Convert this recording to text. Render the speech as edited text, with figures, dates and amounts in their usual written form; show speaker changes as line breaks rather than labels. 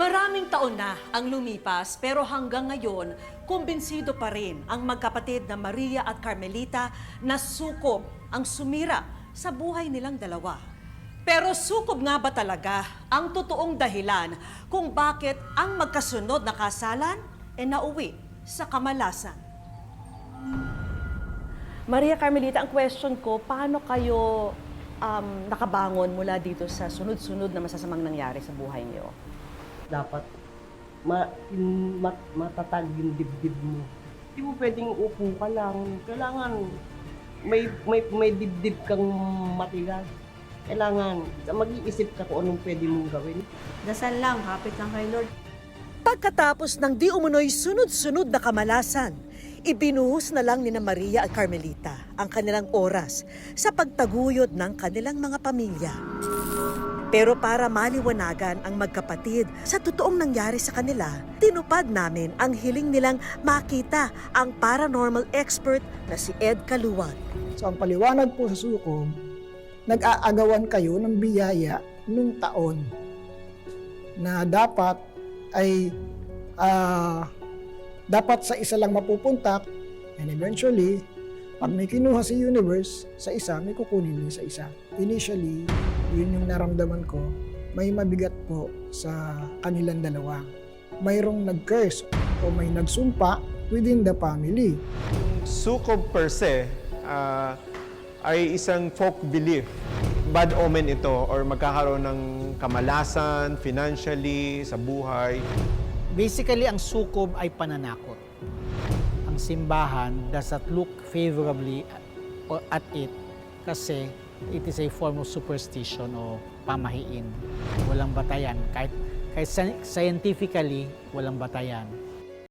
Maraming taon na ang lumipas pero hanggang ngayon, kumbinsido pa rin ang magkapatid na Maria at Carmelita na sukob ang sumira sa buhay nilang dalawa. Pero sukob nga ba talaga ang totoong dahilan kung bakit ang magkasunod na kasalan nauwi sa kamalasan? Maria Carmelita, ang question ko, paano kayo nakabangon mula dito sa sunod-sunod na masasamang nangyari sa buhay niyo?
Dapat matatag yung dibdib mo. Hindi mo pwedeng upo ka lang. Kailangan may dibdib kang matigas. Kailangan mag-iisip ka kung anong pwede mong gawin.
Dasal lang, kapit lang kay Lord.
Pagkatapos ng di umunoy sunod-sunod na kamalasan, ibinuhos na lang ni Maria at Carmelita ang kanilang oras sa pagtaguyod ng kanilang mga pamilya. Pero para maliwanagan ang magkapatid sa totoong nangyari sa kanila, tinupad namin ang hiling nilang makita ang paranormal expert na si Ed Caluwag.
So ang paliwanag po sa sukob, nag-aagawan kayo ng biyaya nung taon na dapat ay dapat sa isa lang mapupunta, and eventually pag may kinuha si universe sa isa, may kukunin din sa isa. Initially, yun yung naramdaman ko, may mabigat po sa kanilang dalawa. Mayroong nag-curse o may nagsumpa within the family.
Sukob per se ay isang folk belief. Bad omen ito or magkakaroon ng kamalasan, financially, sa buhay.
Basically, ang sukob ay pananakot. Ang simbahan does not look favorably at it kasi it is a form of superstition o pamahiin. Walang batayan. Kahit scientifically, walang batayan.